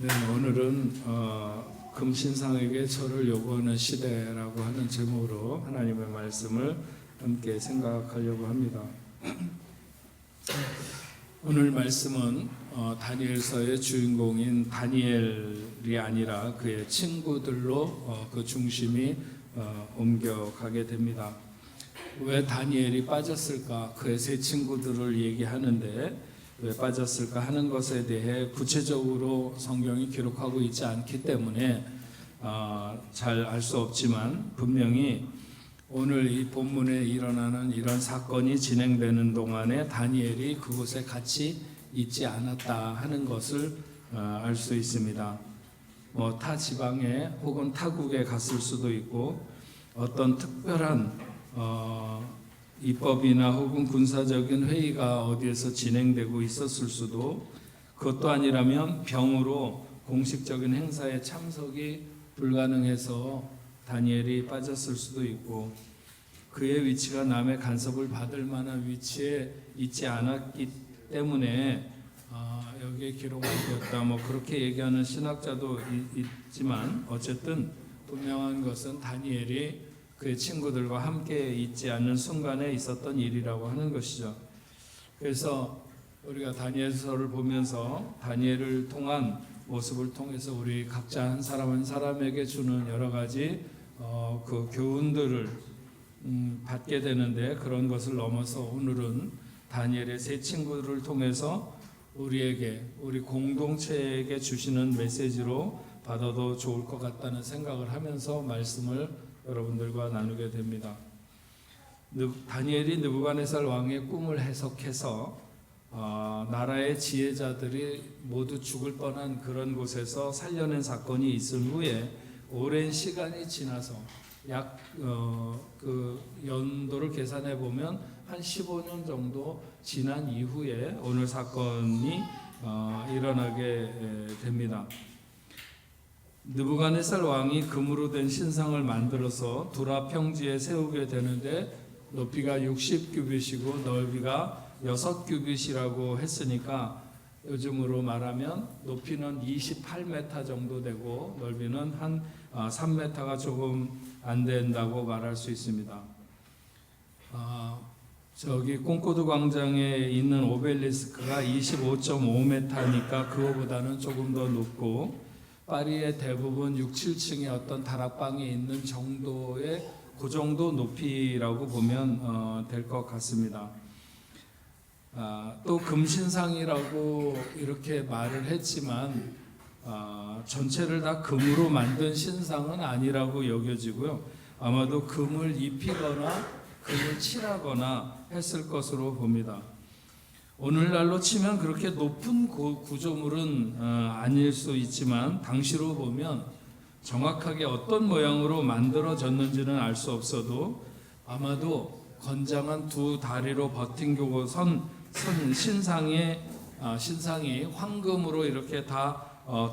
네, 오늘은 금신상에게 절을 요구하는 시대라고 하는 제목으로 하나님의 말씀을 함께 생각하려고 합니다. 오늘 말씀은 다니엘서의 주인공인 다니엘이 아니라 그의 친구들로 그 중심이 옮겨가게 됩니다. 왜 다니엘이 빠졌을까? 그의 세 친구들을 얘기하는데 왜 빠졌을까 하는 것에 대해 구체적으로 성경이 기록하고 있지 않기 때문에 잘 알 수 없지만 분명히 오늘 이 본문에 일어나는 이런 사건이 진행되는 동안에 다니엘이 그곳에 같이 있지 않았다 하는 것을 알 수 있습니다. 타 지방에 혹은 타국에 갔을 수도 있고 어떤 특별한 입법이나 혹은 군사적인 회의가 어디에서 진행되고 있었을 수도, 그것도 아니라면 병으로 공식적인 행사에 참석이 불가능해서 다니엘이 빠졌을 수도 있고, 그의 위치가 남의 간섭을 받을 만한 위치에 있지 않았기 때문에 여기에 기록이 되었다, 그렇게 얘기하는 신학자도 있지만, 어쨌든 분명한 것은 다니엘이 그의 친구들과 함께 있지 않는 순간에 있었던 일이라고 하는 것이죠. 그래서 우리가 다니엘서를 보면서 다니엘을 통한 모습을 통해서 우리 각자 한 사람 한 사람에게 주는 여러 가지 그 교훈들을 받게 되는데, 그런 것을 넘어서 오늘은 다니엘의 세 친구들을 통해서 우리에게, 우리 공동체에게 주시는 메시지로 받아도 좋을 것 같다는 생각을 하면서 말씀을 여러분들과 나누게 됩니다. 다니엘이 느부갓네살 왕의 꿈을 해석해서 나라의 지혜자들이 모두 죽을 뻔한 그런 곳에서 살려낸 사건이 있을 후에 오랜 시간이 지나서 약 그 연도를 계산해 보면 한 15년 정도 지난 이후에 오늘 사건이 일어나게 됩니다. 느부갓네살 왕이 금으로 된 신상을 만들어서 두라 평지에 세우게 되는데, 높이가 60규빗이고 넓이가 6규빗이라고 했으니까 요즘으로 말하면 높이는 28m 정도 되고 넓이는 한 3m가 조금 안 된다고 말할 수 있습니다. 저기 콩코드 광장에 있는 오벨리스크가 25.5m니까 그거보다는 조금 더 높고, 파리의 대부분 6, 7층의 어떤 다락방에 있는 정도의 그 정도 높이라고 보면 될 것 같습니다. 또 금신상이라고 이렇게 말을 했지만 전체를 다 금으로 만든 신상은 아니라고 여겨지고요. 아마도 금을 입히거나 금을 칠하거나 했을 것으로 봅니다. 오늘날로 치면 그렇게 높은 구조물은 아닐 수 있지만 당시로 보면 정확하게 어떤 모양으로 만들어졌는지는 알 수 없어도 아마도 건장한 두 다리로 버틴 신상이 황금으로 이렇게 다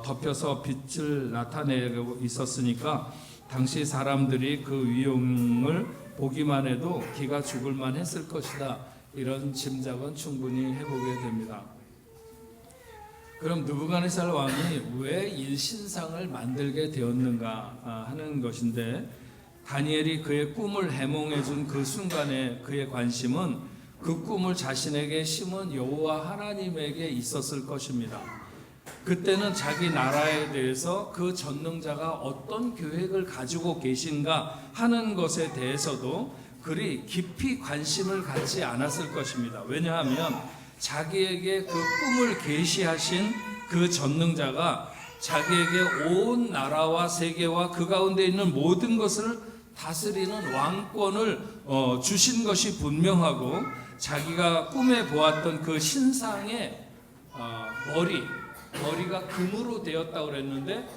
덮여서 빛을 나타내고 있었으니까 당시 사람들이 그 위용을 보기만 해도 기가 죽을 만 했을 것이다, 이런 짐작은 충분히 해보게 됩니다. 그럼 느부갓네살 왕이 왜 이 신상을 만들게 되었는가 하는 것인데, 다니엘이 그의 꿈을 해몽해 준 그 순간에 그의 관심은 그 꿈을 자신에게 심은 여호와 하나님에게 있었을 것입니다. 그때는 자기 나라에 대해서 그 전능자가 어떤 계획을 가지고 계신가 하는 것에 대해서도 그리 깊이 관심을 갖지 않았을 것입니다. 왜냐하면 자기에게 그 꿈을 계시하신 그 전능자가 자기에게 온 나라와 세계와 그 가운데 있는 모든 것을 다스리는 왕권을 주신 것이 분명하고, 자기가 꿈에 보았던 그 신상의 머리가 금으로 되었다고 그랬는데,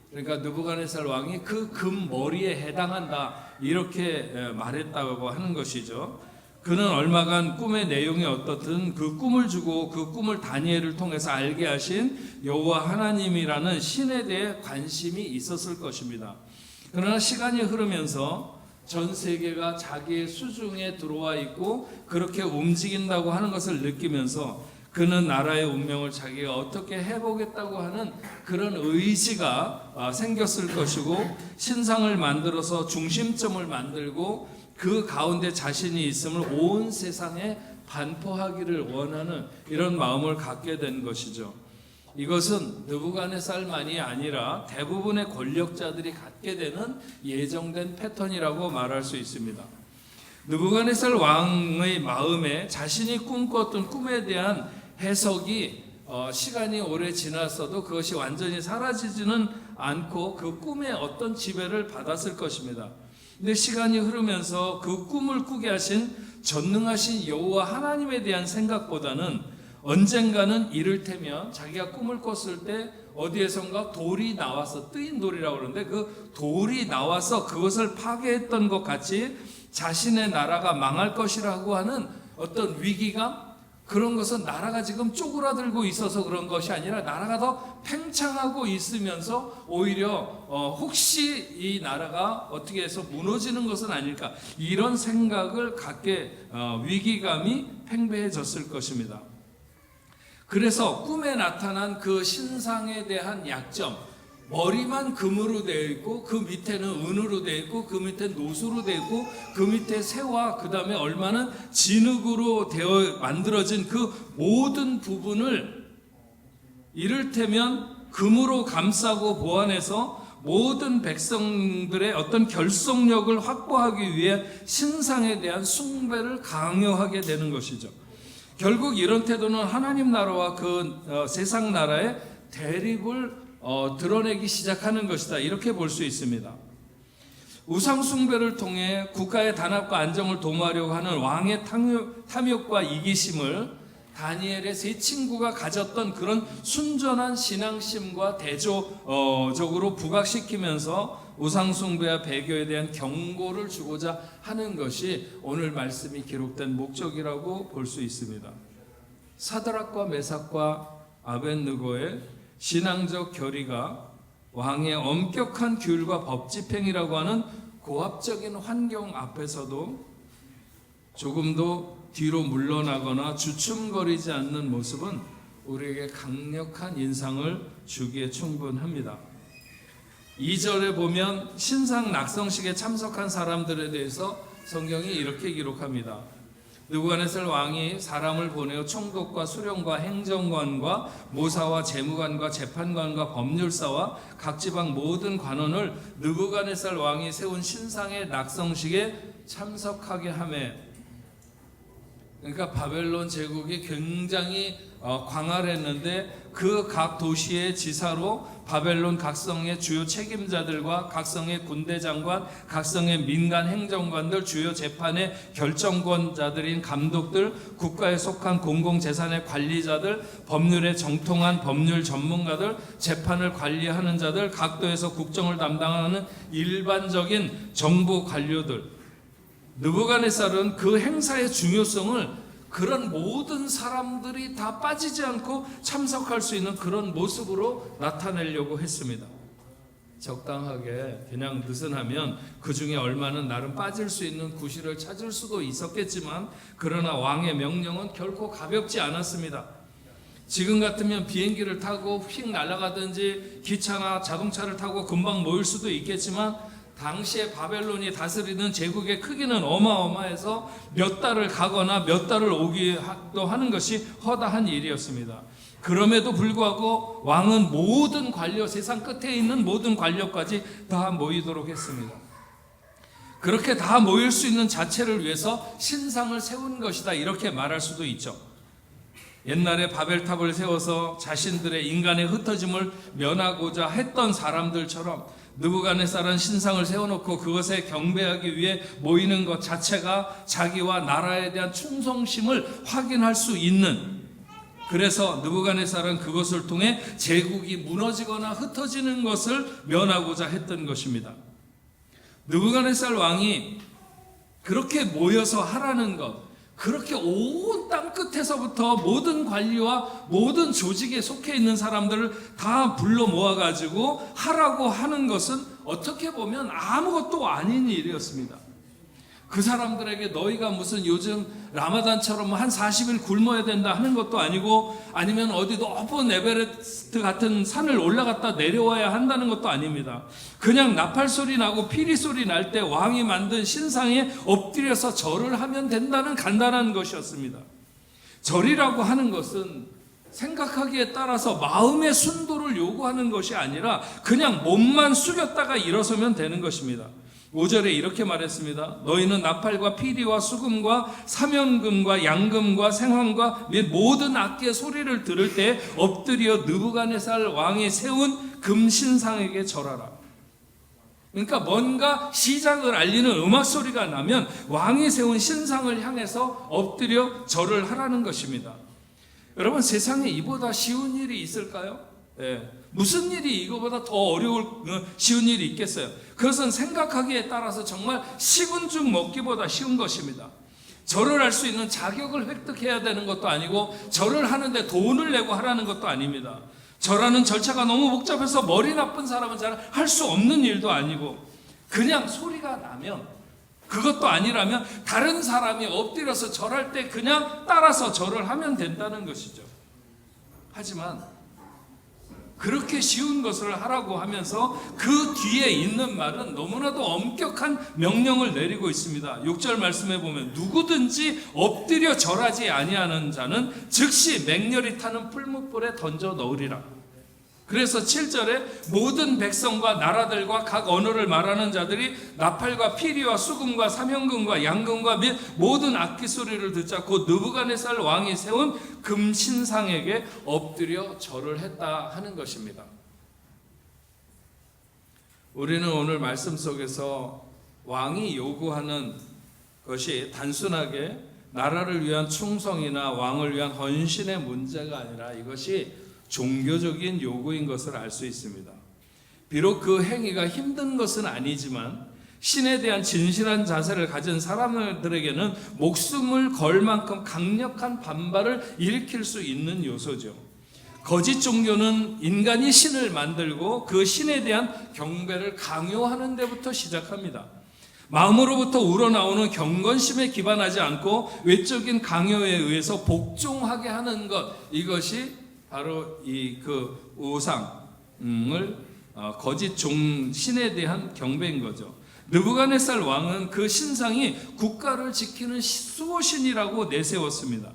그러니까 느부갓네살 왕이 그 금 머리에 해당한다, 이렇게 말했다고 하는 것이죠. 그는 얼마간 꿈의 내용이 어떻든 그 꿈을 주고 그 꿈을 다니엘을 통해서 알게 하신 여호와 하나님이라는 신에 대해 관심이 있었을 것입니다. 그러나 시간이 흐르면서 전 세계가 자기의 수중에 들어와 있고 그렇게 움직인다고 하는 것을 느끼면서 그는 나라의 운명을 자기가 어떻게 해보겠다고 하는 그런 의지가 생겼을 것이고, 신상을 만들어서 중심점을 만들고 그 가운데 자신이 있음을 온 세상에 반포하기를 원하는 이런 마음을 갖게 된 것이죠. 이것은 느부갓네살만이 아니라 대부분의 권력자들이 갖게 되는 예정된 패턴이라고 말할 수 있습니다. 느부갓네살 왕의 마음에 자신이 꿈꿨던 꿈에 대한 해석이 시간이 오래 지났어도 그것이 완전히 사라지지는 않고 그 꿈에 어떤 지배를 받았을 것입니다. 근데 시간이 흐르면서 그 꿈을 꾸게 하신 전능하신 여호와 하나님에 대한 생각보다는 언젠가는 이를테면 자기가 꿈을 꿨을 때 어디에선가 돌이 나와서, 뜨인 돌이라고 그러는데 그 돌이 나와서 그것을 파괴했던 것 같이 자신의 나라가 망할 것이라고 하는 어떤 위기감, 그런 것은 나라가 지금 쪼그라들고 있어서 그런 것이 아니라 나라가 더 팽창하고 있으면서 오히려 혹시 이 나라가 어떻게 해서 무너지는 것은 아닐까, 이런 생각을 갖게 위기감이 팽배해졌을 것입니다. 그래서 꿈에 나타난 그 신상에 대한 약점, 머리만 금으로 되어 있고 그 밑에는 은으로 되어 있고 그 밑에 노수로 되어 있고 그 밑에 새와 그 다음에 얼마는 진흙으로 되어 만들어진 그 모든 부분을 이를테면 금으로 감싸고 보완해서 모든 백성들의 어떤 결속력을 확보하기 위해 신상에 대한 숭배를 강요하게 되는 것이죠. 결국 이런 태도는 하나님 나라와 그 세상 나라의 대립을 드러내기 시작하는 것이다, 이렇게 볼 수 있습니다. 우상 숭배를 통해 국가의 단합과 안정을 도모하려고 하는 왕의 탐욕과 이기심을 다니엘의 세 친구가 가졌던 그런 순전한 신앙심과 대조적으로 부각시키면서 우상 숭배와 배교에 대한 경고를 주고자 하는 것이 오늘 말씀이 기록된 목적이라고 볼 수 있습니다. 사드락과 메삭과 아벳느고의 신앙적 결의가 왕의 엄격한 규율과 법 집행이라고 하는 고압적인 환경 앞에서도 조금도 뒤로 물러나거나 주춤거리지 않는 모습은 우리에게 강력한 인상을 주기에 충분합니다. 2절에 보면 신상 낙성식에 참석한 사람들에 대해서 성경이 이렇게 기록합니다. 느부갓네살 왕이 사람을 보내어 총독과 수령과 행정관과 모사와 재무관과 재판관과 법률사와 각 지방 모든 관원을 느부갓네살 왕이 세운 신상의 낙성식에 참석하게 하며, 그러니까 바벨론 제국이 굉장히 광활했는데 그 각 도시의 지사로 바벨론 각성의 주요 책임자들과 각성의 군대 장관, 각성의 민간 행정관들, 주요 재판의 결정권자들인 감독들, 국가에 속한 공공재산의 관리자들, 법률에 정통한 법률 전문가들, 재판을 관리하는 자들, 각도에서 국정을 담당하는 일반적인 정부 관료들, 느부갓네살은 그 행사의 중요성을 그런 모든 사람들이 다 빠지지 않고 참석할 수 있는 그런 모습으로 나타내려고 했습니다. 적당하게 그냥 느슨하면 그 중에 얼마는 나름 빠질 수 있는 구실을 찾을 수도 있었겠지만, 그러나 왕의 명령은 결코 가볍지 않았습니다. 지금 같으면 비행기를 타고 휙 날아가든지 기차나 자동차를 타고 금방 모일 수도 있겠지만, 당시에 바벨론이 다스리는 제국의 크기는 어마어마해서 몇 달을 가거나 몇 달을 오기도 하는 것이 허다한 일이었습니다. 그럼에도 불구하고 왕은 모든 관료, 세상 끝에 있는 모든 관료까지 다 모이도록 했습니다. 그렇게 다 모일 수 있는 자체를 위해서 신상을 세운 것이다, 이렇게 말할 수도 있죠. 옛날에 바벨탑을 세워서 자신들의 인간의 흩어짐을 면하고자 했던 사람들처럼 느부갓네살은 신상을 세워놓고 그것에 경배하기 위해 모이는 것 자체가 자기와 나라에 대한 충성심을 확인할 수 있는, 그래서 느부갓네살은 그것을 통해 제국이 무너지거나 흩어지는 것을 면하고자 했던 것입니다. 느부갓네살 왕이 그렇게 모여서 하라는 것, 그렇게 온 땅 끝에서부터 모든 관리와 모든 조직에 속해 있는 사람들을 다 불러 모아가지고 하라고 하는 것은 어떻게 보면 아무것도 아닌 일이었습니다. 그 사람들에게 너희가 무슨 요즘 라마단처럼 한 40일 굶어야 된다 하는 것도 아니고, 아니면 어디 높은 에베레스트 같은 산을 올라갔다 내려와야 한다는 것도 아닙니다. 그냥 나팔 소리 나고 피리 소리 날 때 왕이 만든 신상에 엎드려서 절을 하면 된다는 간단한 것이었습니다. 절이라고 하는 것은 생각하기에 따라서 마음의 순도를 요구하는 것이 아니라 그냥 몸만 숙였다가 일어서면 되는 것입니다. 5절에 이렇게 말했습니다. 너희는 나팔과 피리와 수금과 사면금과 양금과 생황과 및 모든 악기의 소리를 들을 때 엎드려 느부갓네살 왕이 세운 금신상에게 절하라. 그러니까 뭔가 시작을 알리는 음악 소리가 나면 왕이 세운 신상을 향해서 엎드려 절을 하라는 것입니다. 여러분, 세상에 이보다 쉬운 일이 있을까요? 무슨 일이 이거보다 더 쉬운 일이 있겠어요? 그것은 생각하기에 따라서 정말 식은 죽 먹기보다 쉬운 것입니다. 절을 할 수 있는 자격을 획득해야 되는 것도 아니고, 절을 하는데 돈을 내고 하라는 것도 아닙니다. 절하는 절차가 너무 복잡해서 머리 나쁜 사람은 잘 할 수 없는 일도 아니고, 그냥 소리가 나면, 그것도 아니라면 다른 사람이 엎드려서 절할 때 그냥 따라서 절을 하면 된다는 것이죠. 하지만 그렇게 쉬운 것을 하라고 하면서 그 뒤에 있는 말은 너무나도 엄격한 명령을 내리고 있습니다. 6절 말씀해 보면 누구든지 엎드려 절하지 아니하는 자는 즉시 맹렬히 타는 풀무불에 던져 넣으리라. 그래서 7절에 모든 백성과 나라들과 각 언어를 말하는 자들이 나팔과 피리와 수금과 사면금과 양금과 및 모든 악기 소리를 듣자 곧 느부갓네살 왕이 세운 금신상에게 엎드려 절을 했다 하는 것입니다. 우리는 오늘 말씀 속에서 왕이 요구하는 것이 단순하게 나라를 위한 충성이나 왕을 위한 헌신의 문제가 아니라 이것이 종교적인 요구인 것을 알 수 있습니다. 비록 그 행위가 힘든 것은 아니지만 신에 대한 진실한 자세를 가진 사람들에게는 목숨을 걸 만큼 강력한 반발을 일으킬 수 있는 요소죠. 거짓 종교는 인간이 신을 만들고 그 신에 대한 경배를 강요하는 데부터 시작합니다. 마음으로부터 우러나오는 경건심에 기반하지 않고 외적인 강요에 의해서 복종하게 하는 것, 이것이 바로 그 우상을 거짓 신에 대한 경배인 거죠. 느부갓네살 왕은 그 신상이 국가를 지키는 수호신이라고 내세웠습니다.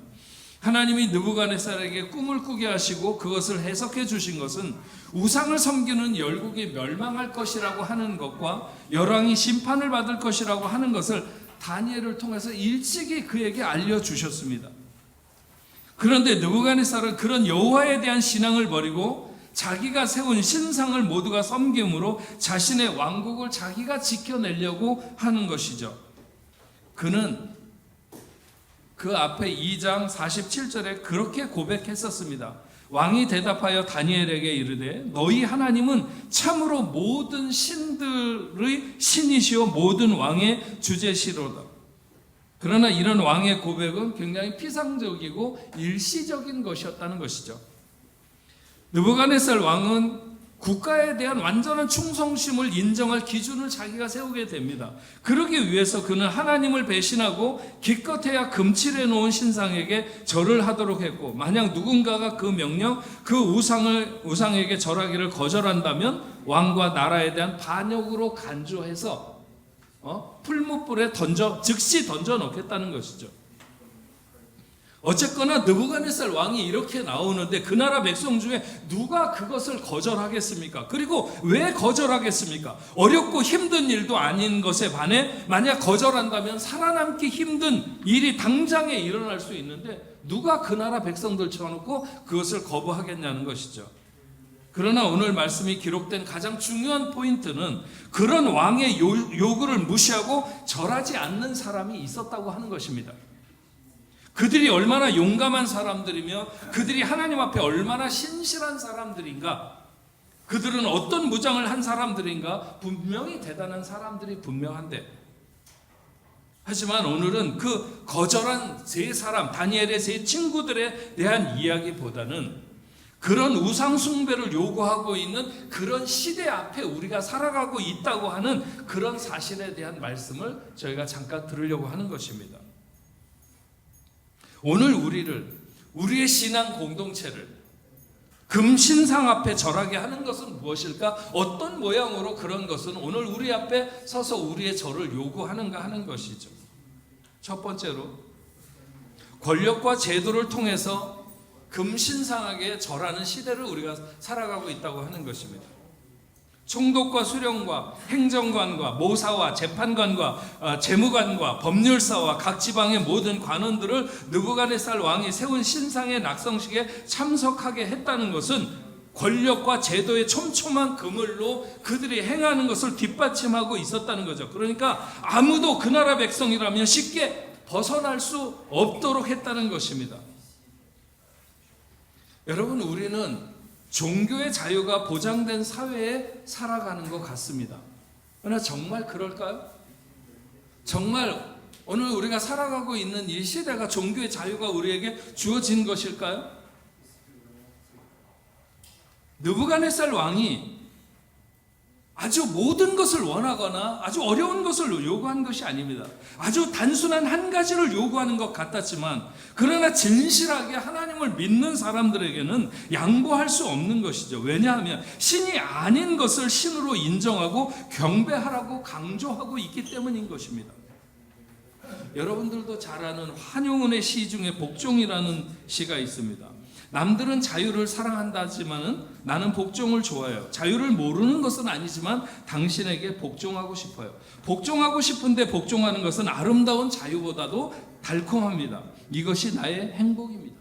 하나님이 느부갓네살에게 꿈을 꾸게 하시고 그것을 해석해 주신 것은 우상을 섬기는 열국이 멸망할 것이라고 하는 것과 열왕이 심판을 받을 것이라고 하는 것을 다니엘을 통해서 일찍이 그에게 알려주셨습니다. 그런데 느부갓네살은 그런 여호와에 대한 신앙을 버리고 자기가 세운 신상을 모두가 섬김으로 자신의 왕국을 자기가 지켜내려고 하는 것이죠. 그는 그 앞에 2장 47절에 그렇게 고백했었습니다. 왕이 대답하여 다니엘에게 이르되 너희 하나님은 참으로 모든 신들의 신이시오 모든 왕의 주제시로다. 그러나 이런 왕의 고백은 굉장히 피상적이고 일시적인 것이었다는 것이죠. 느부갓네살 왕은 국가에 대한 완전한 충성심을 인정할 기준을 자기가 세우게 됩니다. 그러기 위해서 그는 하나님을 배신하고 기껏해야 금칠해 놓은 신상에게 절을 하도록 했고, 만약 누군가가 그 명령, 그 우상에게 절하기를 거절한다면 왕과 나라에 대한 반역으로 간주해서 풀무불에 즉시 던져 놓겠다는 것이죠. 어쨌거나 느부갓네살 왕이 이렇게 나오는데 그 나라 백성 중에 누가 그것을 거절하겠습니까? 그리고 왜 거절하겠습니까? 어렵고 힘든 일도 아닌 것에 반해 만약 거절한다면 살아남기 힘든 일이 당장에 일어날 수 있는데 누가 그 나라 백성들 쳐놓고 그것을 거부하겠냐는 것이죠. 그러나 오늘 말씀이 기록된 가장 중요한 포인트는 그런 왕의 요구를 무시하고 절하지 않는 사람이 있었다고 하는 것입니다. 그들이 얼마나 용감한 사람들이며 그들이 하나님 앞에 얼마나 신실한 사람들인가, 그들은 어떤 무장을 한 사람들인가, 분명히 대단한 사람들이 분명한데, 하지만 오늘은 그 거절한 세 사람, 다니엘의 세 친구들에 대한 이야기보다는 그런 우상 숭배를 요구하고 있는 그런 시대 앞에 우리가 살아가고 있다고 하는 그런 사실에 대한 말씀을 저희가 잠깐 들으려고 하는 것입니다. 오늘 우리의 신앙 공동체를 금신상 앞에 절하게 하는 것은 무엇일까? 어떤 모양으로 그런 것은 오늘 우리 앞에 서서 우리의 절을 요구하는가 하는 것이죠. 첫 번째로 권력과 제도를 통해서 금신상에게 절하는 시대를 우리가 살아가고 있다고 하는 것입니다. 총독과 수령과 행정관과 모사와 재판관과 재무관과 법률사와 각 지방의 모든 관원들을 느부갓네살 왕이 세운 신상의 낙성식에 참석하게 했다는 것은 권력과 제도의 촘촘한 그물로 그들이 행하는 것을 뒷받침하고 있었다는 거죠. 그러니까 아무도 그 나라 백성이라면 쉽게 벗어날 수 없도록 했다는 것입니다. 여러분, 우리는 종교의 자유가 보장된 사회에 살아가는 것 같습니다. 그러나 정말 그럴까요? 정말 오늘 우리가 살아가고 있는 이 시대가 종교의 자유가 우리에게 주어진 것일까요? 느부갓네살 왕이 아주 모든 것을 원하거나 아주 어려운 것을 요구한 것이 아닙니다. 아주 단순한 한 가지를 요구하는 것 같았지만, 그러나 진실하게 하나님을 믿는 사람들에게는 양보할 수 없는 것이죠. 왜냐하면 신이 아닌 것을 신으로 인정하고 경배하라고 강조하고 있기 때문인 것입니다. 여러분들도 잘 아는 환용운의 시 중에 복종이라는 시가 있습니다. 남들은 자유를 사랑한다지만은 나는 복종을 좋아해요. 자유를 모르는 것은 아니지만 당신에게 복종하고 싶어요. 복종하고 싶은데 복종하는 것은 아름다운 자유보다도 달콤합니다. 이것이 나의 행복입니다.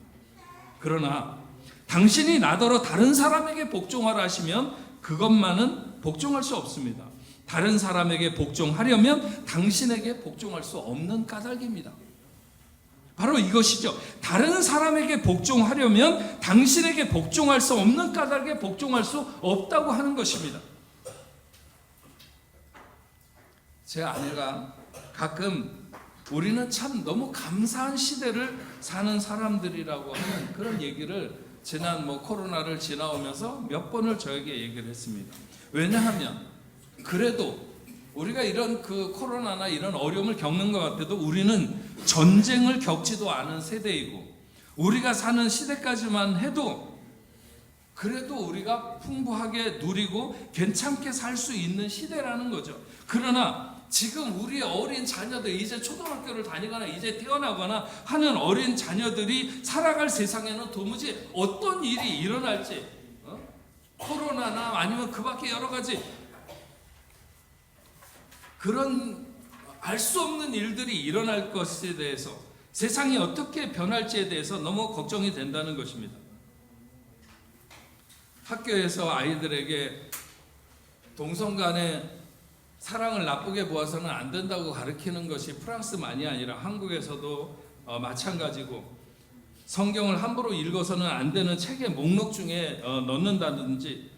그러나 당신이 나더러 다른 사람에게 복종하라 하시면 그것만은 복종할 수 없습니다. 다른 사람에게 복종하려면 당신에게 복종할 수 없는 까닭입니다. 바로 이것이죠. 다른 사람에게 복종하려면 당신에게 복종할 수 없는 까닭에 복종할 수 없다고 하는 것입니다. 제 아내가 가끔 우리는 참 너무 감사한 시대를 사는 사람들이라고 하는 그런 얘기를 지난 코로나를 지나오면서 몇 번을 저에게 얘기를 했습니다. 왜냐하면 그래도 우리가 이런 코로나나 이런 어려움을 겪는 것 같아도 우리는 전쟁을 겪지도 않은 세대이고, 우리가 사는 시대까지만 해도 그래도 우리가 풍부하게 누리고 괜찮게 살 수 있는 시대라는 거죠. 그러나 지금 우리의 어린 자녀들, 이제 초등학교를 다니거나 이제 태어나거나 하는 어린 자녀들이 살아갈 세상에는 도무지 어떤 일이 일어날지, 코로나나 아니면 그 밖에 여러 가지 그런 알 수 없는 일들이 일어날 것에 대해서, 세상이 어떻게 변할지에 대해서 너무 걱정이 된다는 것입니다. 학교에서 아이들에게 동성 간의 사랑을 나쁘게 보아서는 안 된다고 가르치는 것이 프랑스만이 아니라 한국에서도 마찬가지고, 성경을 함부로 읽어서는 안 되는 책의 목록 중에 넣는다든지,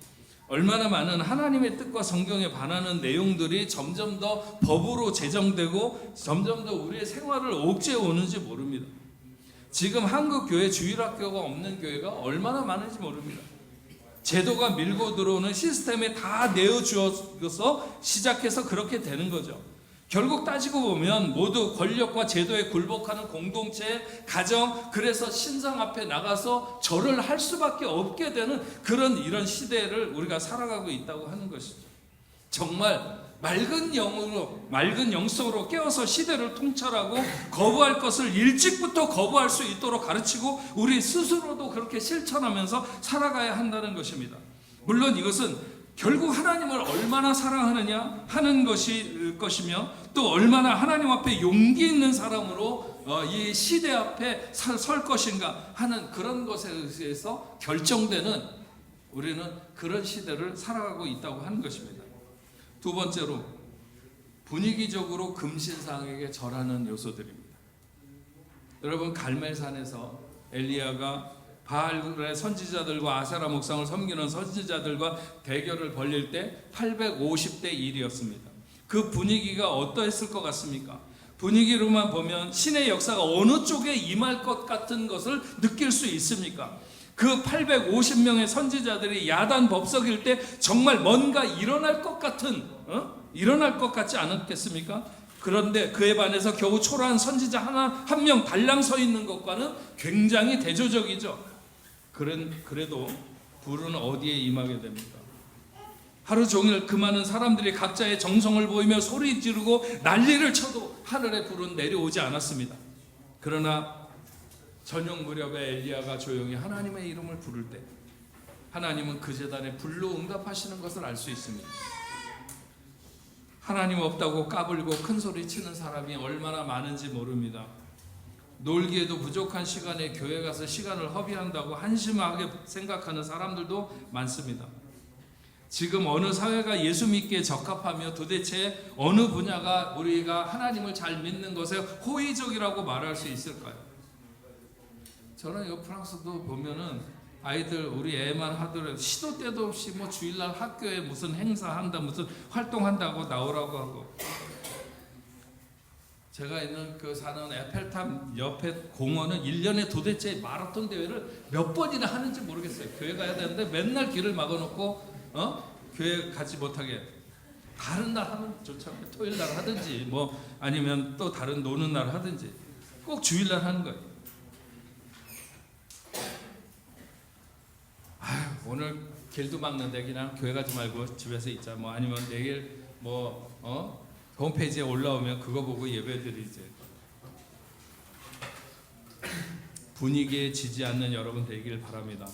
얼마나 많은 하나님의 뜻과 성경에 반하는 내용들이 점점 더 법으로 제정되고 점점 더 우리의 생활을 억제해 오는지 모릅니다. 지금 한국 교회 주일학교가 없는 교회가 얼마나 많은지 모릅니다. 제도가 밀고 들어오는 시스템에 다 내어주어서 시작해서 그렇게 되는 거죠. 결국 따지고 보면 모두 권력과 제도에 굴복하는 공동체, 가정, 그래서 신상 앞에 나가서 절을 할 수밖에 없게 되는 이런 시대를 우리가 살아가고 있다고 하는 것이죠. 정말 맑은 영성으로 깨어서 시대를 통찰하고 거부할 것을 일찍부터 거부할 수 있도록 가르치고 우리 스스로도 그렇게 실천하면서 살아가야 한다는 것입니다. 물론 이것은 결국 하나님을 얼마나 사랑하느냐 하는 것이며, 또 얼마나 하나님 앞에 용기 있는 사람으로 이 시대 앞에 설 것인가 하는 그런 것에 의해서 결정되는, 우리는 그런 시대를 살아가고 있다고 하는 것입니다. 두 번째로 분위기적으로 금신상에게 절하는 요소들입니다. 여러분, 갈멜산에서 엘리야가 바알의 선지자들과 아세라 목상을 섬기는 선지자들과 대결을 벌릴 때 850대 1이었습니다. 그 분위기가 어떠했을 것 같습니까? 분위기로만 보면 신의 역사가 어느 쪽에 임할 것 같은 것을 느낄 수 있습니까? 그 850명의 선지자들이 야단 법석일 때 정말 뭔가 일어날 것 같지 않았겠습니까? 그런데 그에 반해서 겨우 초라한 선지자 한 명 달랑 서 있는 것과는 굉장히 대조적이죠. 그래도 불은 어디에 임하게 됩니까? 하루 종일 그 많은 사람들이 각자의 정성을 보이며 소리 지르고 난리를 쳐도 하늘의 불은 내려오지 않았습니다. 그러나 저녁 무렵에 엘리야가 조용히 하나님의 이름을 부를 때 하나님은 그 제단에 불로 응답하시는 것을 알 수 있습니다. 하나님 없다고 까불고 큰 소리 치는 사람이 얼마나 많은지 모릅니다. 놀기에도 부족한 시간에 교회 가서 시간을 허비한다고 한심하게 생각하는 사람들도 많습니다. 지금 어느 사회가 예수 믿기에 적합하며 도대체 어느 분야가 우리가 하나님을 잘 믿는 것에 호의적이라고 말할 수 있을까요? 저는 이 프랑스도 보면은 아이들 우리 애만 하더라도 시도 때도 없이 뭐 주일날 학교에 무슨 행사한다 무슨 활동한다고 나오라고 하고, 제가 있는 그 사는 에펠탑 옆에 공원은 1년에 도대체 마라톤 대회를 몇 번이나 하는지 모르겠어요. 교회 가야 되는데 맨날 길을 막아놓고 교회 가지 못하게 다른 날 하면 좋잖아요. 토요일 날 하든지 뭐 아니면 또 다른 노는 날 하든지 꼭 주일날 하는 거예요. 오늘 길도 막는데 그냥 교회 가지 말고 집에서 있자 뭐 아니면 내일 뭐 홈페이지에 올라오면 그거 보고 예배드리지. 분위기에 지지 않는 여러분 되기를 바랍니다.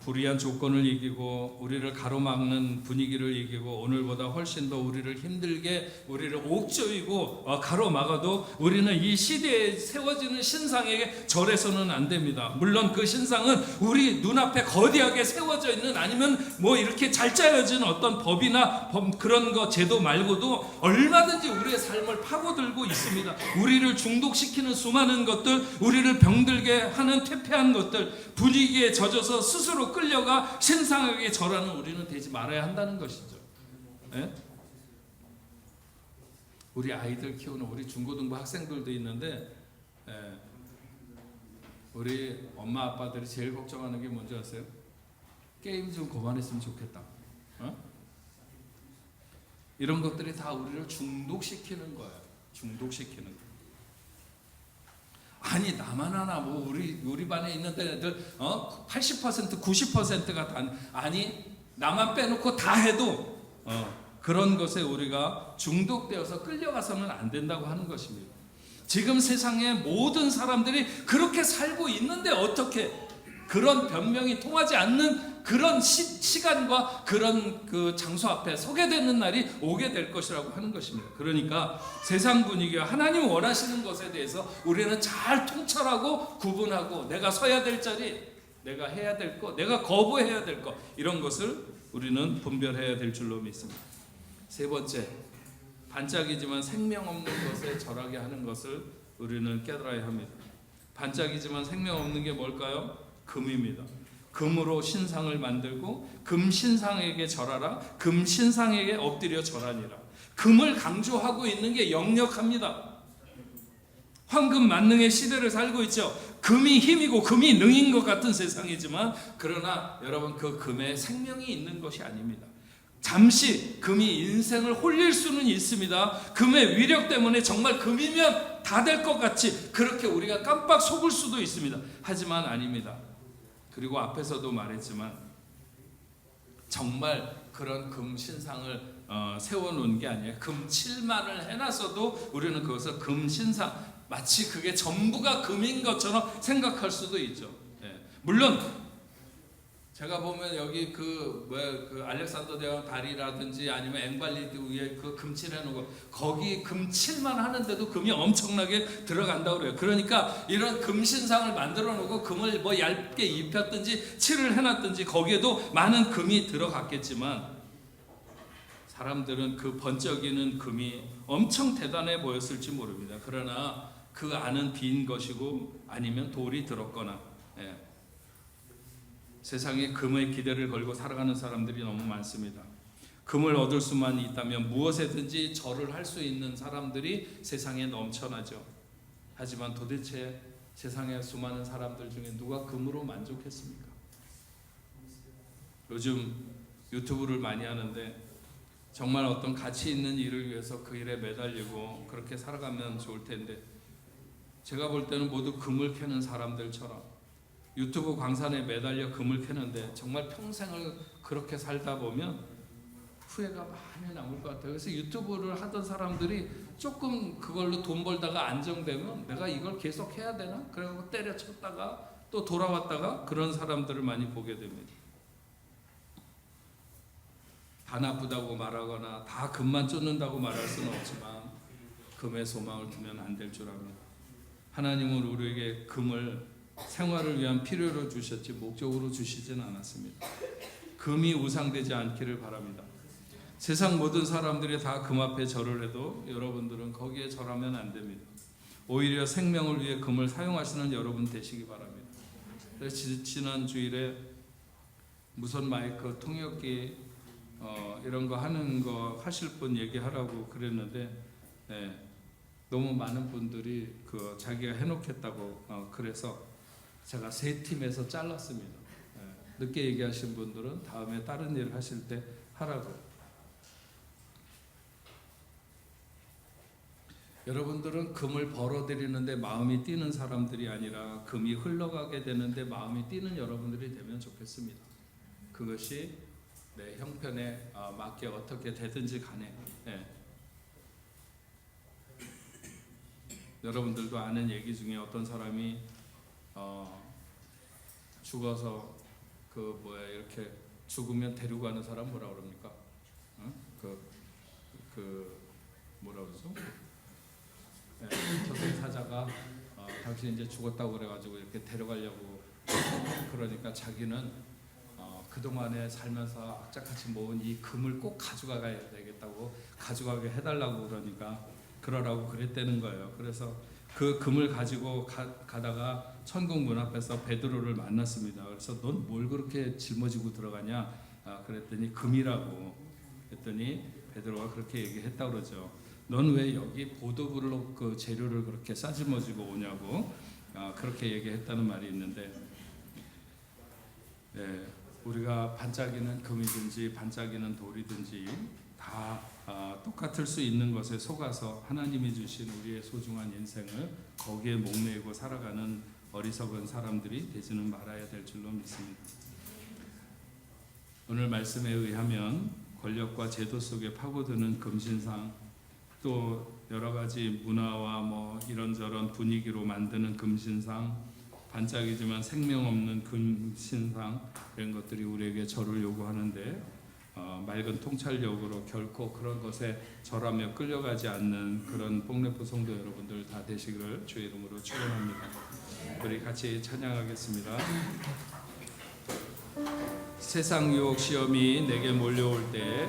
불이한 조건을 이기고 우리를 가로막는 분위기를 이기고 오늘보다 훨씬 더 우리를 힘들게 우리를 옥죄이고 가로막아도 우리는 이 시대에 세워지는 신상에게 절해서는 안 됩니다. 물론 그 신상은 우리 눈앞에 거대하게 세워져 있는 아니면 뭐 이렇게 잘 짜여진 어떤 법이나 그런 거 제도 말고도 얼마든지 우리의 삶을 파고들고 있습니다. 우리를 중독시키는 수많은 것들, 우리를 병들게 하는 퇴폐한 것들, 분위기에 젖어서 스스로 끌려가 신상에게 절하는 우리는 되지 말아야 한다는 것이죠. 예? 우리 아이들 키우는 우리 중고등부 학생들도 있는데 우리 엄마 아빠들이 제일 걱정하는 게 뭔지 아세요? 게임 좀 그만했으면 좋겠다. 이런 것들이 다 우리를 중독시키는 거예요. 중독시키는 거. 아니 나만 하나 뭐 우리 반에 있는 애들 80% 90%가 다 아니 나만 빼놓고 다 해도 그런 것에 우리가 중독되어서 끌려가서는 안 된다고 하는 것입니다. 지금 세상의 모든 사람들이 그렇게 살고 있는데 어떻게 그런 변명이 통하지 않는 그런 시간과 그런 그 장소 앞에 서게 되는 날이 오게 될 것이라고 하는 것입니다. 그러니까 세상 분위기와 하나님 원하시는 것에 대해서 우리는 잘 통찰하고 구분하고 내가 서야 될 자리, 내가 해야 될 것, 내가 거부해야 될 것, 이런 것을 우리는 분별해야 될 줄로 믿습니다. 세 번째, 반짝이지만 생명 없는 것에 절하게 하는 것을 우리는 깨달아야 합니다. 반짝이지만 생명 없는 게 뭘까요? 금입니다. 금으로 신상을 만들고 금 신상에게 절하라, 금 신상에게 엎드려 절하니라. 금을 강조하고 있는 게 역력합니다. 황금 만능의 시대를 살고 있죠. 금이 힘이고 금이 능인 것 같은 세상이지만 그러나 여러분 그 금에 생명이 있는 것이 아닙니다. 잠시 금이 인생을 홀릴 수는 있습니다. 금의 위력 때문에 정말 금이면 다 될 것 같이 그렇게 우리가 깜빡 속을 수도 있습니다. 하지만 아닙니다. 그리고 앞에서도 말했지만 정말 그런 금 신상을 세워놓은 게 아니에요. 금 칠만을 해놨어도 우리는 그것을 금 신상, 마치 그게 전부가 금인 것처럼 생각할 수도 있죠. 물론 제가 보면 여기 그 알렉산더 대왕 다리라든지 아니면 앵발리드 위에 그 금칠해 놓은 거 거기 금칠만 하는데도 금이 엄청나게 들어간다고 그래요. 그러니까 이런 금신상을 만들어 놓고 금을 뭐 얇게 입혔든지 칠을 해놨든지 거기에도 많은 금이 들어갔겠지만 사람들은 그 번쩍이는 금이 엄청 대단해 보였을지 모릅니다. 그러나 그 안은 빈 것이고 아니면 돌이 들었거나 세상에 금의 기대를 걸고 살아가는 사람들이 너무 많습니다. 금을 얻을 수만 있다면 무엇에든지 절을 할 수 있는 사람들이 세상에 넘쳐나죠. 하지만 도대체 세상의 수많은 사람들 중에 누가 금으로 만족했습니까? 요즘 유튜브를 많이 하는데 정말 어떤 가치 있는 일을 위해서 그 일에 매달리고 그렇게 살아가면 좋을 텐데, 제가 볼 때는 모두 금을 캐는 사람들처럼 유튜브 광산에 매달려 금을 캐는데 정말 평생을 그렇게 살다 보면 후회가 많이 남을 것 같아요. 그래서 유튜브를 하던 사람들이 조금 그걸로 돈 벌다가 안정되면 내가 이걸 계속 해야 되나? 그래서 때려쳤다가 또 돌아왔다가 그런 사람들을 많이 보게 됩니다. 다 나쁘다고 말하거나 다 금만 쫓는다고 말할 수는 없지만 금에 소망을 두면 안 될 줄 압니다. 하나님은 우리에게 금을 생활을 위한 필요로 주셨지 목적으로 주시지는 않았습니다. 금이 우상되지 않기를 바랍니다. 세상 모든 사람들이 다 금 앞에 절을 해도 여러분들은 거기에 절하면 안 됩니다. 오히려 생명을 위해 금을 사용하시는 여러분 되시기 바랍니다. 지난 주일에 무선 마이크 통역기 이런 거 하는 거 하실 분 얘기하라고 그랬는데, 너무 많은 분들이 그 자기가 해놓겠다고 그래서 제가 3팀에서 잘랐습니다. 늦게 얘기하신 분들은 다음에 다른 일 하실 때 하라고. 여러분들은 금을 벌어들이는데 마음이 뛰는 사람들이 아니라 금이 흘러가게 되는데 마음이 뛰는 여러분들이 되면 좋겠습니다. 그것이 내 형편에 맞게 어떻게 되든지 간에, 여러분들도 아는 얘기 중에 어떤 사람이 죽어서 이렇게 죽으면 데리고 가는 사람 뭐라 그럽니까? 뭐라 그러죠? 저승사자가 당신 이제 죽었다고 그래가지고 이렇게 데려가려고 그러니까 자기는 그동안에 살면서 악착같이 모은 이 금을 꼭 가져가야 되겠다고 가져가게 해달라고 그러라고 그랬다는 거예요. 그래서 그 금을 가지고 가다가 천국 문 앞에서 베드로를 만났습니다. 그래서 넌 뭘 그렇게 짊어지고 들어가냐? 그랬더니 금이라고. 그랬더니 베드로가 그렇게 얘기했다 그러죠. 넌 왜 여기 보도블록 그 재료를 그렇게 싸질머지고 오냐고 그렇게 얘기했다는 말이 있는데, 우리가 반짝이는 금이든지 반짝이는 돌이든지 다 똑같을 수 있는 것에 속아서 하나님이 주신 우리의 소중한 인생을 거기에 목매고 살아가는 어리석은 사람들이 되지는 말아야 될 줄로 믿습니다. 오늘 말씀에 의하면 권력과 제도 속에 파고드는 금신상, 또 여러 가지 문화와 이런저런 분위기로 만드는 금신상, 반짝이지만 생명 없는 금신상, 이런 것들이 우리에게 절을 요구하는데 맑은 통찰력으로 결코 그런 것에 절하며 끌려가지 않는 그런 뽕레포 성도 여러분들 다 되시기를 주의 이름으로 축원합니다. 우리 같이 찬양하겠습니다. 세상 유혹 시험이 내게 몰려올 때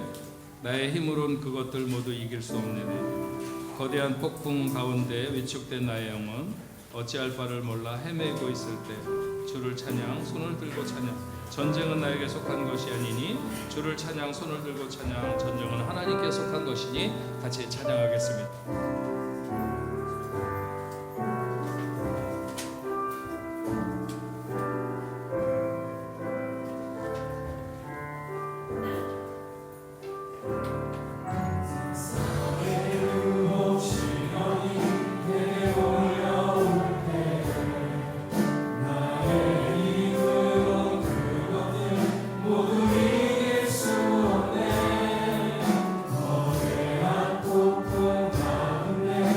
나의 힘으론 그것들 모두 이길 수 없느니 거대한 폭풍 가운데 위축된 나의 영혼 어찌할 바를 몰라 헤매고 있을 때 주를 찬양 손을 들고 찬양. 전쟁은 나에게 속한 것이 아니니 주를 찬양 손을 들고 찬양. 전쟁은 하나님께 속한 것이니 같이 찬양하겠습니다. 거대한 폭풍 가운데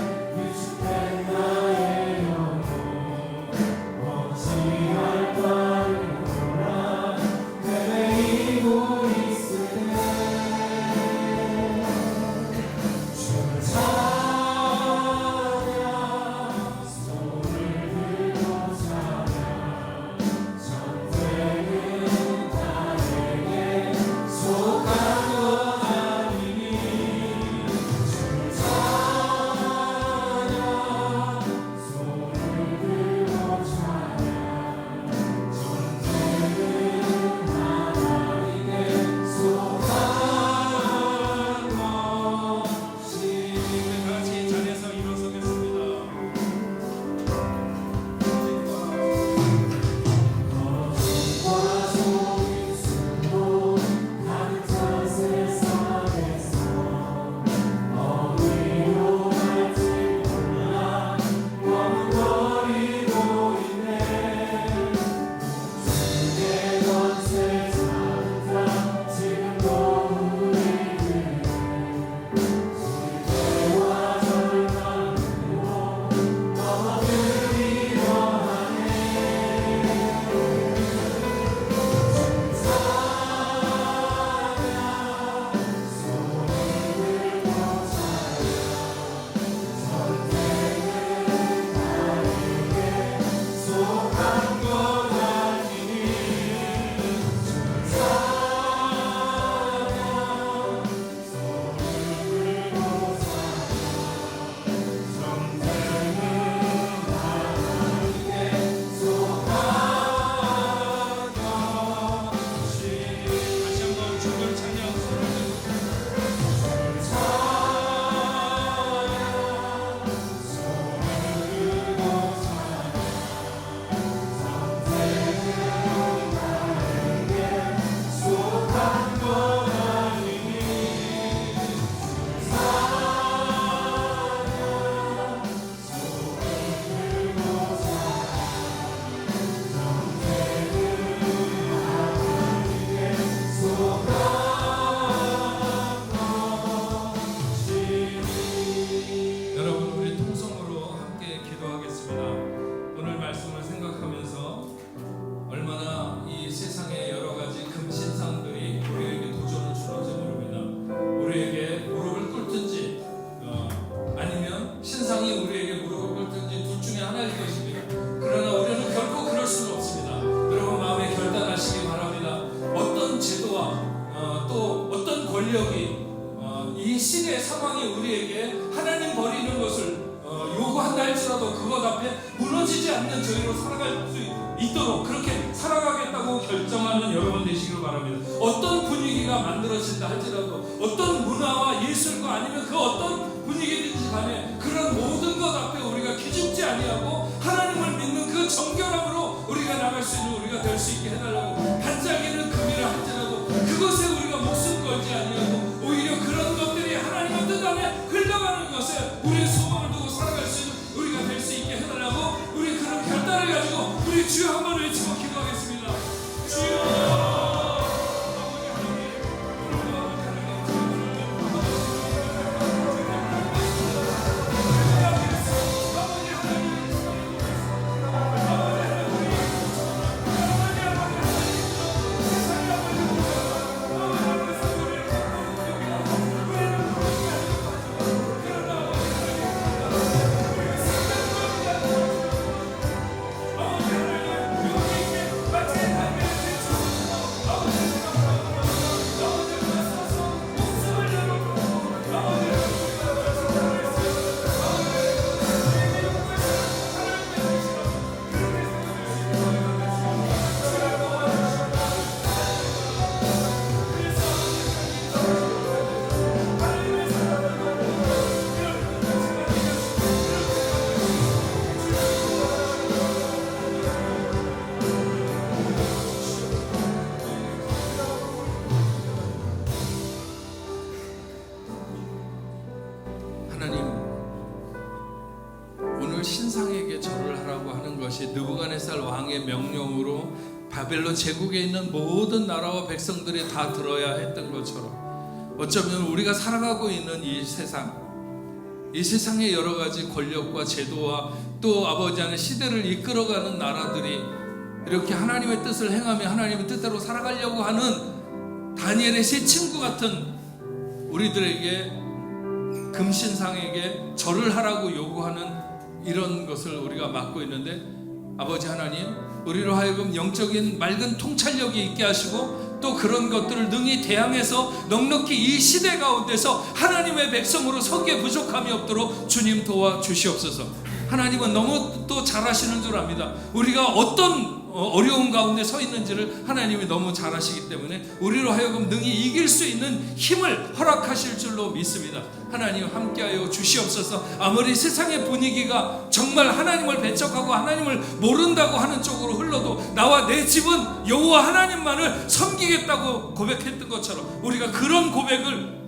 순종하는 여러분 되시길 바랍니다. 어떤 분위기가 만들어진다 할지라도, 어떤 문화와 예술과 아니면 그 어떤 분위기든지 간에 그런 모든 것 앞에 우리가 기죽지 아니하고 하나님을 믿는 그 정결함으로 우리가 나갈 수 있는 우리가 될 수 있게 해달라고. 반짝이는 금이라 할지라도 그것에 우리가 목숨 걸지 아니하고 오히려 그런 것들이 하나님의 뜻 안에 흘러가는 것에 우리의 소망을 두고 살아갈 수 있는 우리가 될 수 있게 해달라고. 우리 그런 결단을 가지고 우리 주여 한번 외치고 기도하겠습니다. 주여. 신상에게 절을 하라고 하는 것이 느부갓네살 왕의 명령으로 바벨론 제국에 있는 모든 나라와 백성들이 다 들어야 했던 것처럼, 어쩌면 우리가 살아가고 있는 이 세상의 여러 가지 권력과 제도와 또 아버지 안에 시대를 이끌어가는 나라들이 이렇게 하나님의 뜻을 행하며 하나님의 뜻대로 살아가려고 하는 다니엘의 세 친구 같은 우리들에게, 금신상에게 절을 하라고 요구하는 이런 것을 우리가 맡고 있는데, 아버지 하나님, 우리로 하여금 영적인 맑은 통찰력이 있게 하시고 또 그런 것들을 능히 대항해서 넉넉히 이 시대 가운데서 하나님의 백성으로 서기에 부족함이 없도록 주님 도와주시옵소서. 하나님은 너무 또 잘하시는 줄 압니다. 우리가 어떤 어려운 가운데 서 있는지를 하나님이 너무 잘 아시기 때문에 우리로 하여금 능히 이길 수 있는 힘을 허락하실 줄로 믿습니다. 하나님 함께하여 주시옵소서. 아무리 세상의 분위기가 정말 하나님을 배척하고 하나님을 모른다고 하는 쪽으로 흘러도 나와 내 집은 여호와 하나님만을 섬기겠다고 고백했던 것처럼 우리가 그런 고백을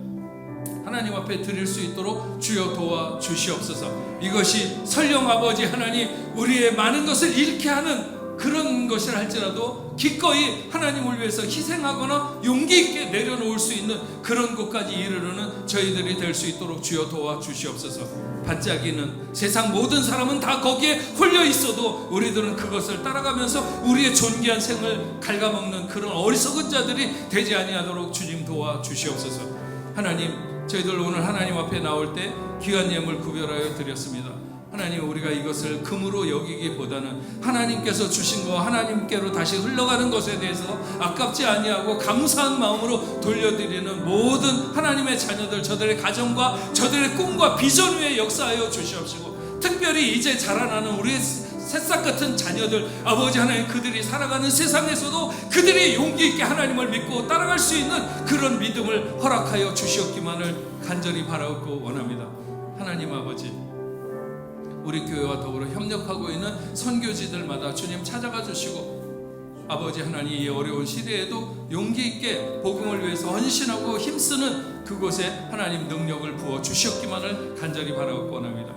하나님 앞에 드릴 수 있도록 주여 도와주시옵소서. 이것이 설령 아버지 하나님 우리의 많은 것을 잃게 하는 그런 것을 할지라도 기꺼이 하나님을 위해서 희생하거나 용기 있게 내려놓을 수 있는 그런 곳까지 이르르는 저희들이 될 수 있도록 주여 도와주시옵소서. 반짝이는 세상 모든 사람은 다 거기에 홀려 있어도 우리들은 그것을 따라가면서 우리의 존귀한 생을 갉아먹는 그런 어리석은 자들이 되지 아니하도록 주님 도와주시옵소서. 하나님, 저희들 오늘 하나님 앞에 나올 때 귀한 예물 구별하여 드렸습니다. 하나님, 우리가 이것을 금으로 여기기보다는 하나님께서 주신 거 하나님께로 다시 흘러가는 것에 대해서 아깝지 아니하고 감사한 마음으로 돌려드리는 모든 하나님의 자녀들, 저들의 가정과 저들의 꿈과 비전 위에 역사하여 주시옵시고, 특별히 이제 자라나는 우리의 새싹 같은 자녀들, 아버지 하나님, 그들이 살아가는 세상에서도 그들이 용기 있게 하나님을 믿고 따라갈 수 있는 그런 믿음을 허락하여 주시옵기만을 간절히 바라고 원합니다. 하나님 아버지, 우리 교회와 더불어 협력하고 있는 선교지들마다 주님 찾아가 주시고, 아버지 하나님, 이 어려운 시대에도 용기 있게 복음을 위해서 헌신하고 힘쓰는 그곳에 하나님 능력을 부어 주시옵기만을 간절히 바라고 원합니다.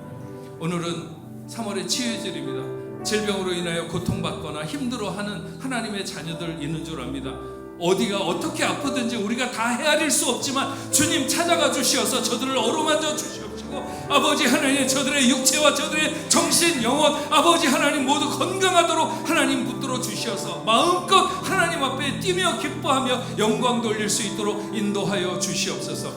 오늘은 3월의 치유절입니다. 질병으로 인하여 고통받거나 힘들어하는 하나님의 자녀들 있는 줄 압니다. 어디가 어떻게 아프든지 우리가 다 헤아릴 수 없지만 주님 찾아가 주시어서 저들을 어루만져 주시옵시고, 아버지 하나님, 저들의 육체와 저들의 정신, 영혼, 아버지 하나님 모두 건강하도록 하나님 붙들어 주시어서 마음껏 하나님 앞에 뛰며 기뻐하며 영광 돌릴 수 있도록 인도하여 주시옵소서.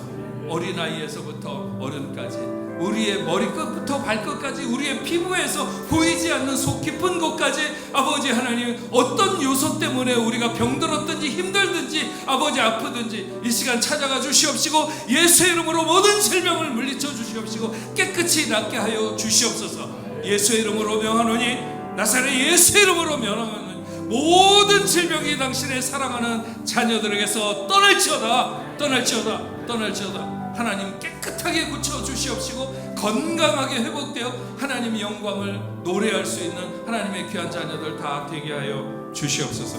어린아이에서부터 어른까지, 우리의 머리끝부터 발끝까지, 우리의 피부에서 보이지 않는 속 깊은 곳까지, 아버지 하나님, 어떤 요소 때문에 우리가 병들었든지 힘들든지 아버지 아프든지 이 시간 찾아가 주시옵시고, 예수의 이름으로 모든 질병을 물리쳐 주시옵시고 깨끗이 낫게 하여 주시옵소서. 예수의 이름으로 명하노니, 나사렛 예수의 이름으로 명하노니 모든 질병이 영적인 당신의 사랑하는 자녀들에게서 떠날지어다, 떠날지어다, 떠날지어다. 하나님 깨끗하게 고쳐주시옵시고 건강하게 회복되어 하나님의 영광을 노래할 수 있는 하나님의 귀한 자녀들 다 되게 하여 주시옵소서.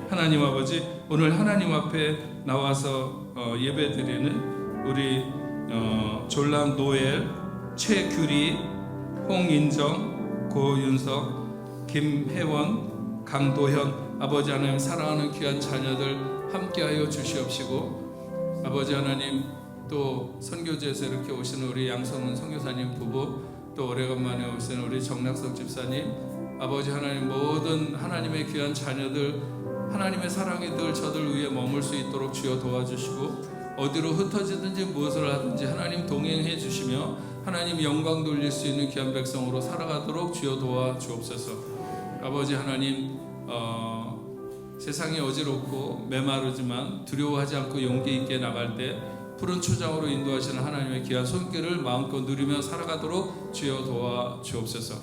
하나님 아버지, 오늘 하나님 앞에 나와서 예배드리는 우리 졸랑 노엘, 최규리, 홍인정, 고윤석, 김혜원, 강도현, 아버지 하나님 사랑하는 귀한 자녀들 함께하여 주시옵시고, 아버지 하나님 또 선교지에서 이렇게 오시는 우리 양성훈 선교사님 부부, 또 오래간만에 오시는 우리 정낙석 집사님, 아버지 하나님 모든 하나님의 귀한 자녀들 하나님의 사랑이 늘 저들 위에 머물 수 있도록 주여 도와주시고, 어디로 흩어지든지 무엇을 하든지 하나님 동행해 주시며 하나님 영광 돌릴 수 있는 귀한 백성으로 살아가도록 주여 도와주옵소서. 아버지 하나님, 세상이 어지럽고 메마르지만 두려워하지 않고 용기 있게 나갈 때 푸른 초장으로 인도하시는 하나님의 귀한 손길을 마음껏 누리며 살아가도록 주여 도와주옵소서.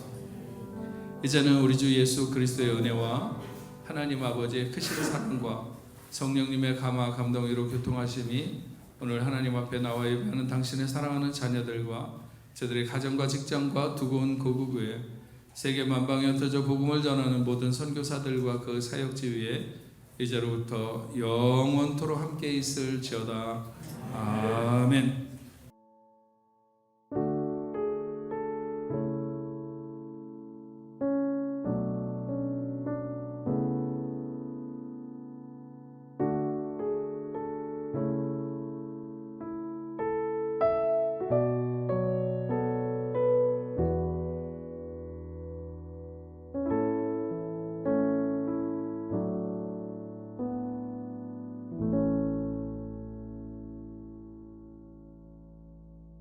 이제는 우리 주 예수 그리스도의 은혜와 하나님 아버지의 크신 사랑과 성령님의 감화 감동으로 교통하심이 오늘 하나님 앞에 나와 예배하는 당신의 사랑하는 자녀들과 저들의 가정과 직장과 두고 온 고국에 세계 만방에 흩어져 복음을 전하는 모든 선교사들과 그 사역지 위에 이제로부터 영원토록 함께 있을지어다. 아멘.